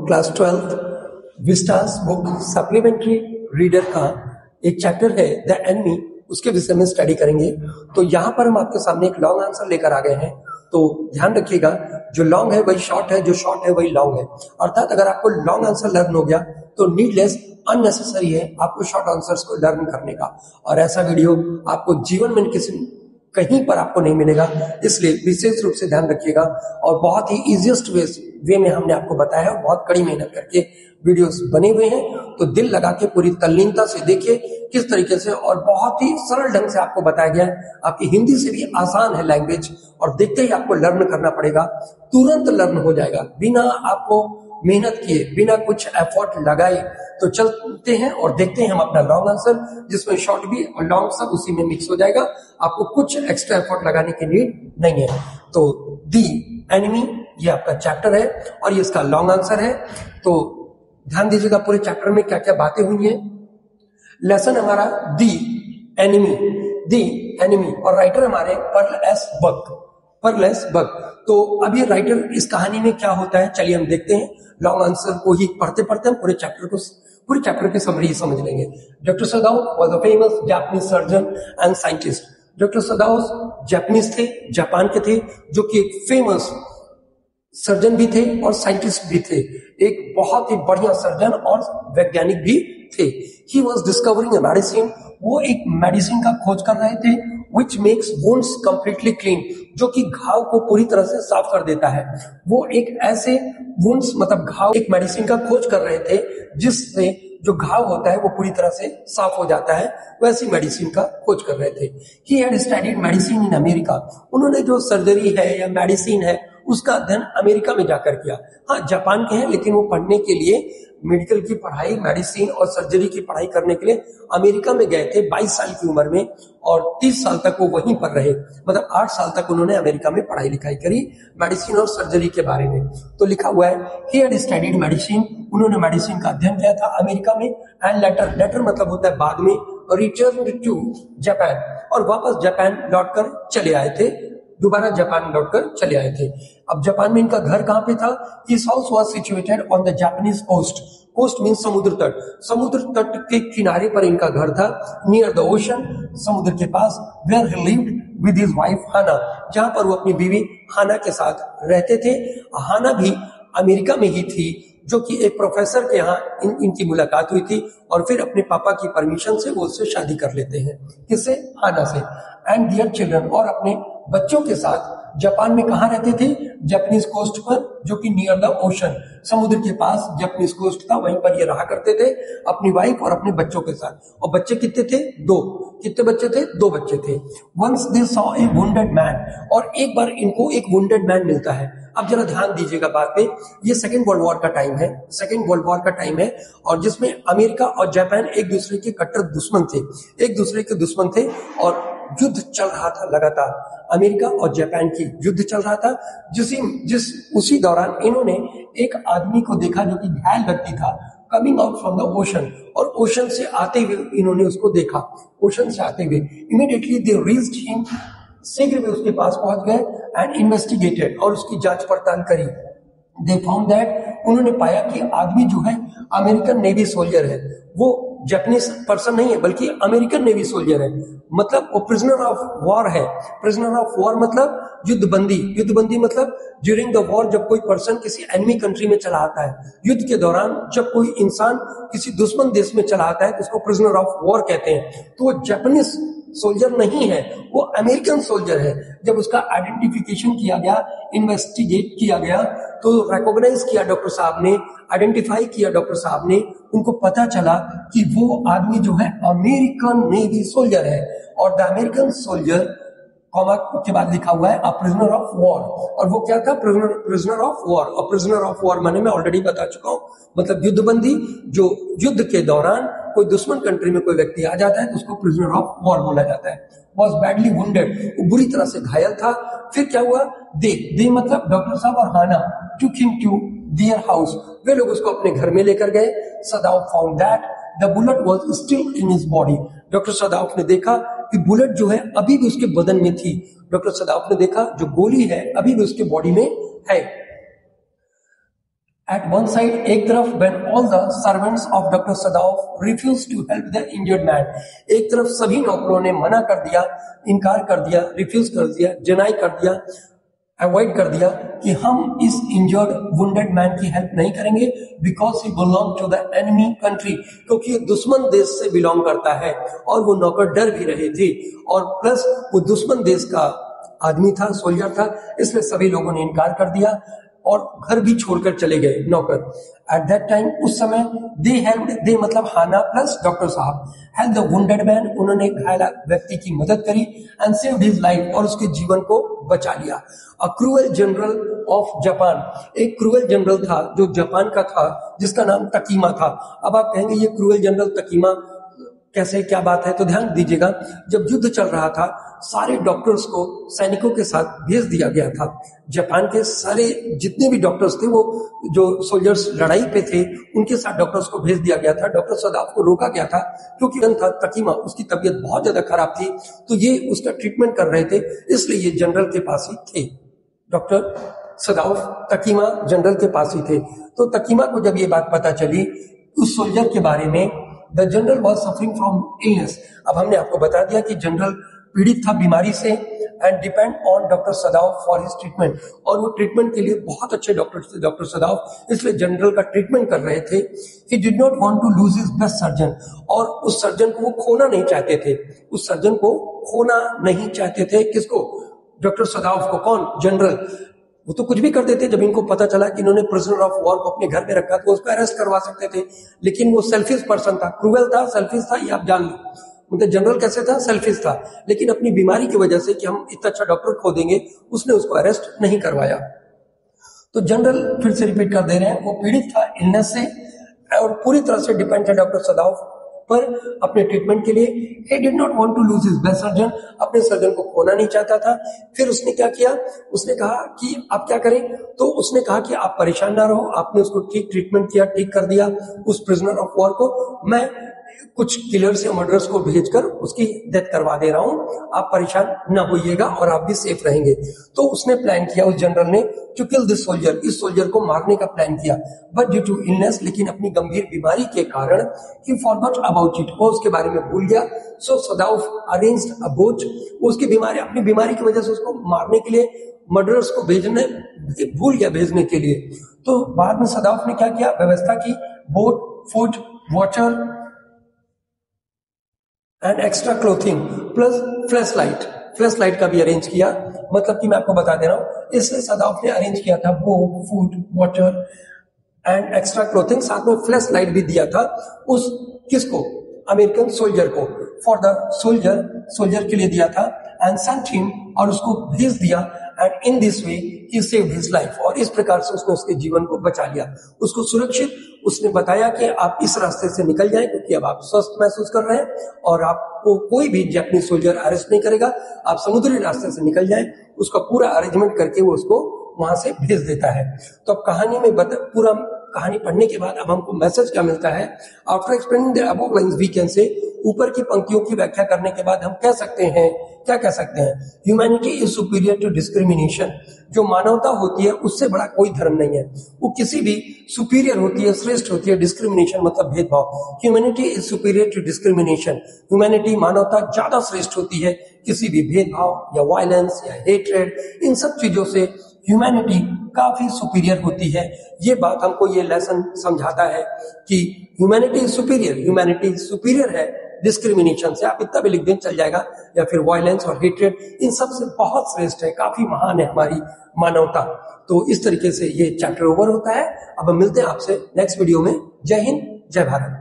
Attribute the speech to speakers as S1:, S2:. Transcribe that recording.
S1: Class 12 Vistas book supplementary reader का एक chapter है द एनिमी, उसके विषय में स्टडी करेंगे। तो यहाँ पर हम आपके सामने एक लॉन्ग आंसर लेकर आ गए हैं, तो ध्यान रखिएगा, जो लॉन्ग है वही शॉर्ट है, जो शॉर्ट है वही लॉन्ग है। अर्थात अगर आपको लॉन्ग आंसर लर्न हो गया तो नीडलेस अननेसेसरी है आपको शॉर्ट आंसर्स को लर्न करने का, और ऐसा वीडियो आपको जीवन में कहीं पर आपको नहीं मिलेगा। इसलिए विशेष रूप से ध्यान रखिएगा, और बहुत ही इजीएस्ट वे में हमने आपको बताया है, बहुत कड़ी मेहनत करके वीडियोस बने हुए हैं। तो दिल लगा के पूरी तल्लीनता से देखिए किस तरीके से, और बहुत ही सरल ढंग से आपको बताया गया है। आपकी हिंदी से भी आसान है लैंग्वेज, और देखते ही आपको लर्न करना पड़ेगा, तुरंत लर्न हो जाएगा बिना आपको मेहनत किए, बिना कुछ एफर्ट लगाए। तो चलते हैं और देखते हैं हम अपना लॉन्ग आंसर, जिसमें शॉर्ट भी और लॉन्ग सब उसी में मिक्स हो जाएगा, आपको कुछ एक्स्ट्रा एफर्ट लगाने की नीड नहीं है। तो दी एनिमी ये आपका चैप्टर है और ये इसका लॉन्ग आंसर है। तो ध्यान दीजिएगा पूरे चैप्टर में क्या क्या बातें हुई हैं। लेसन हमारा दी एनिमी, और राइटर हमारे पर्ल एस बक। तो अब ये राइटर इस कहानी में क्या होता है, चलिए हम देखते हैं। लॉन्ग आंसर को ही पढ़ते पढ़ते हम पूरे चैप्टर की समरी समझ लेंगे। Doctor Sadao was a famous Japanese surgeon and scientist. Doctor Sadao Japanese थे, जापान के थे, जो कि एक फेमस सर्जन भी थे और साइंटिस्ट भी थे, एक बहुत ही बढ़िया सर्जन और वैज्ञानिक भी थे। He was discovering a medicine, वो एक मेडिसिन का खोज कर रहे थे, which makes wounds completely clean, जो कि घाव को पूरी तरह से साफ कर देता है। वो एक ऐसे वुंड्स मतलब घाव, एक मेडिसिन का खोज कर रहे थे जिससे जो घाव होता है वो पूरी तरह से साफ हो जाता है, वैसी मेडिसिन का खोज कर रहे थे। He had studied medicine in America, उन्होंने जो सर्जरी है या मेडिसिन है उसका अध्ययन अमेरिका में जाकर किया। हाँ, जापान के हैं, लेकिन वो पढ़ने के लिए मेडिकल की पढ़ाई, मेडिसिन और सर्जरी की पढ़ाई करने के लिए अमेरिका में गए थे 22 साल की उम्र में, और 30 साल तक वो वहीं पर रहे। मतलब 8 साल तक उन्होंने अमेरिका में पढ़ाई लिखाई करी मेडिसिन और सर्जरी के बारे में। तो लिखा हुआ है ही हैड स्टडीड मेडिसिन, उन्होंने मेडिसिन का अध्ययन किया था अमेरिका में। एंड लेटर मतलब होता है बाद में, रिटर्न टू जापान, और वापस जापान लौटकर चले आए थे, दोबारा जापान लौटकर चले आए थे। अब जापान में इनका घर कहां पे था? His house was situated on the Japanese coast means समुद्र तट के किनारे पर इनका घर था, नियर द ओशन, समुद्र के पास, where he lived with his wife Hannah, जहां पर वो अपनी बीवी हाना के साथ रहते थे। हाना भी अमेरिका में ही थी, जो कि एक प्रोफेसर के यहाँ इनकी मुलाकात हुई थी, और फिर अपने पापा की परमिशन से वो उससे शादी कर लेते हैं। किससे? हाना से। एंड देयर चिल्ड्रन, और अपने बच्चों के साथ जापान में कहाँ रहते थे? जापानीज कोस्ट पर, जो कि नियर द ओशन, समुद्र के पास जापानीज कोस्ट था, वहीं पर ये रहा करते थे अपनी वाइफ और अपने बच्चों के साथ। और बच्चे कितने थे? 2। कितने बच्चे थे? 2 बच्चे थे। Once they saw a wounded man, और एक बार इनको एक वुंडेड मैन मिलता है। अब जरा ध्यान दीजिएगा बात पे, ये सेकेंड वर्ल्ड वॉर का टाइम है, और जिसमें अमेरिका और जापान एक दूसरे के कट्टर दुश्मन थे, और युद्ध चल रहा था लगातार। अमेरिका और जापान की युद्ध चल रहा था, उसी दौरान इन्होंने एक आदमी को देखा जो कि घायल व्यक्ति था, coming out from the ocean, और ओशन से आते हुए इन्होंने उसको देखा। ओशन से आते हुए इमीडिएटली दे रीच्ड हिम, शीघ्र वे उसके पास पहुंच गए एंड इन्वेस्टिगेटेड, और उसकी जांच पड़ताल करी। दे फाउंड दैट, उन्होंने पाया कि आदमी जो है अमेरिकन नेवी सोल्जर है, वो जापानीज पर्सन नहीं है बल्कि अमेरिकन नेवी सोल्जर है। मतलब वो प्रिजनर ऑफ वॉर है। प्रिजनर ऑफ वॉर मतलब युद्धबंदी मतलब ड्यूरिंग द वॉर, जब कोई पर्सन किसी एनिमी कंट्री में चला आता है, युद्ध के दौरान जब कोई इंसान किसी दुश्मन देश में चला आता है तो उसको प्रिजनर ऑफ वॉर कहते हैं। तो वो जापानीज सोल्जर नहीं है, वो अमेरिकन सोल्जर है। जब उसका आइडेंटिफिकेशन किया गया, इन्वेस्टिगेट किया गया, तो रिकॉग्नाइज किया डॉक्टर साहब ने, आइडेंटिफाई किया डॉक्टर साहब ने, उनको पता चला कि वो आदमी जो है अमेरिकन नेवी सोल्जर है। और द अमेरिकन सोल्जर कॉमा के बाद लिखा हुआ है अ प्रिजनर ऑफ वॉर, और वो क्या था? Prisoner of war. और प्रिजनर ऑफ वॉर माने मैं ऑलरेडी बता चुका हूं, मतलब युद्धबंदी, जो युद्ध के दौरान कोई दुश्मन कंट्री में कोई व्यक्ति आ जाता है तो उसको प्रिजनर ऑफ वॉर बोला जाता है। वॉज बैडली वुंडेड, वो बुरी तरह से घायल था। फिर क्या हुआ? दे मतलब डॉक्टर साहब और Hana took him to their house, वे लोग उसको अपने घर में लेकर गए। Sadaf found that the bullet was still in his body, doctor Sadaf ने देखा कि बुलेट जो है अभी भी उसके बदन में थी। डॉक्टर सदाफ ने देखा जो गोली है अभी भी उसके बॉडी में है। At one side, एक तरफ when all the servants of Dr. Sadaf refused to help the injured man, एक तरफ सभी नौकरों ने मना कर दिया, इनकार कर दिया, रिफ्यूज कर दिया, डिनाई कर दिया, अवॉइड कर दिया कि हम इस इंजर्ड वुंडेड मैन की हेल्प नहीं करेंगे because he belong to the enemy country, क्योंकि ये दुश्मन देश से बिलोंग करता है। और वो नौकर डर भी रहे थे और प्लस वो दुश्मन देश का आदमी था, सोल्जर था, इसलिए सभी लोगों ने इनकार कर दिया और घर भी छोड़कर चले गए नौकर। एट दैट टाइम, उस समय दे मतलब हाना प्लस डॉक्टर साहब हेल्प द वुंडेड मैन, उन्होंने घायल व्यक्ति की मदद करी एंड सेव्ड हिज लाइफ, और उसके जीवन को बचा लिया। A cruel general of Japan, एक क्रूएल जनरल था जो जापान का था जिसका नाम तकीमा था। अब आप कहेंगे ये क्रूएल जनरल तकीमा कैसे, क्या बात है? तो ध्यान दीजिएगा, जब युद्ध चल रहा था सारे डॉक्टर्स को सैनिकों के साथ भेज दिया गया था। जापान के सारे जितने भी डॉक्टर्स थे, वो जो सोल्जर्स लड़ाई पे थे उनके साथ डॉक्टर्स को भेज दिया गया था। डॉक्टर सदाफ को रोका गया था क्योंकि था तकीमा, उसकी तबीयत बहुत ज्यादा खराब थी, तो ये उसका ट्रीटमेंट कर रहे थे, इसलिए ये जनरल के पास ही थे। डॉक्टर सदाफ तकीमा जनरल के पास ही थे। तो तकीमा को जब ये बात पता चली उस सोल्जर के बारे में, the general was suffering from illness. अब हमने आपको बता दिया कि जनरल पीड़ित था बीमारी से and depend on doctor Sadaf for his treatment, और वो ट्रीटमेंट के लिए बहुत अच्छे डॉक्टर थे डॉक्टर सदाफ, इसलिए जनरल का ट्रीटमेंट कर रहे थे। He did not want to lose his best surgeon, और उस सर्जन को वो खोना नहीं चाहते थे, उस सर्जन को खोना नहीं चाहते थे। किसको? डॉक्टर सदाफ को। कौन? जनरल। वो तो कुछ भी कर देते, जब इनको पता चला कि इन्होंने प्रिजनर ऑफ वॉर को अपने घर में रखा तो उसको अरेस्ट करवा सकते थे, लेकिन वो सेल्फिश पर्सन था, क्रूएल था, सेल्फिश था, ये आप जान लो। मतलब जनरल कैसे था? सेल्फिश था, लेकिन अपनी बीमारी की वजह से कि हम इतना अच्छा डॉक्टर खो देंगे, उसने उसको अरेस्ट नहीं करवाया। तो जनरल, फिर से रिपीट कर दे रहे हैं, वो पीड़ित था इलनेस से और पूरी तरह से डिपेंड था डॉक्टर सदाफ पर अपने ट्रीटमेंट के लिए। he did not want to lose his best surgeon, अपने सर्जन को खोना नहीं चाहता था। फिर उसने क्या किया? उसने कहा कि आप क्या करें? तो उसने कहा कि आप परेशान ना रहो, आपने उसको ठीक ट्रीटमेंट किया, ठीक कर दिया उस प्रिजनर ऑफ वॉर को, मैं कुछ किलर्स या मर्डरर्स को भेजकर उसकी डेथ करवा दे रहा हूं, आप परेशान ना होइएगा और आप भी सेफ रहेंगे। तो उसने प्लान किया, उस जनरल ने, टू किल दिस सोल्जर, इस सोल्जर को मारने का प्लान किया। बट ड्यू टू इलनेस, लेकिन अपनी गंभीर बीमारी के कारण ही फॉरगॉट अबाउट इट, वो उसके बारे में भूल गया। सो सदाफ अरेंज्ड अ बोट, उसकी बीमारी, अपनी बीमारी की वजह से उसको मारने के लिए मर्डरर्स को भेजने भूल गया, भेजने के लिए। तो बाद में सदाफ ने क्या किया? व्यवस्था की, boat, food, water and extra clothing plus flash light का भी अरेंज किया। मतलब कि मैं आपको बता दे रहा हूं, इसलिए सदाफ ने अरेंज किया था boat, food, water and extra clothing, साथ में फ्लैश लाइट भी दिया था उस किसको? अमेरिकन सोल्जर को, फॉर द सोल्जर के लिए दिया था। एंड सेंट हिम, और उसको भेज दिया। And in this way he saved his life, और इस प्रकार से उसने उसके जीवन को बचा लिया, उसको सुरक्षित। उसने बताया कि आप इस रास्ते से निकल जाएं क्योंकि अब आप स्वस्थ महसूस कर रहे हैं और आपको कोई भी जापानीज सोल्जर अरेस्ट नहीं करेगा, आप समुद्री रास्ते से निकल जाएं। उसका पूरा अरेंजमेंट करके वो उसको वहां से भेज देता है। तो अब कहानी में पूरा कहानी पढ़ने के बाद अब हमको मैसेज क्या मिलता है? After explaining the above lines we can say, ऊपर की पंक्तियों की व्याख्या करने के बाद हम कह सकते हैं, क्या कह सकते हैं? Humanity is superior to discrimination, जो मानवता होती है उससे बड़ा कोई धर्म नहीं है, वो किसी भी सुपीरियर होती है, श्रेष्ठ होती है। डिस्क्रिमिनेशन मतलब भेदभाव। Humanity is superior to discrimination, humanity, मानवता ज्यादा श्रेष्ठ होती है किसी भी भेदभाव या वायलेंस या हेट्रेड, इन सब चीजों से ह्यूमैनिटी काफी सुपीरियर होती है। ये बात हमको ये लेसन समझाता है कि ह्यूमैनिटी सुपीरियर है डिस्क्रिमिनेशन से। आप इतना भी लिख दें चल जाएगा, या फिर वायलेंस और हेट्रेड, इन सब से बहुत श्रेष्ठ है, काफी महान है हमारी मानवता। तो इस तरीके से ये चैप्टर ओवर होता है। अब हम मिलते हैं आपसे नेक्स्ट वीडियो में। जय हिंद, जय भारत।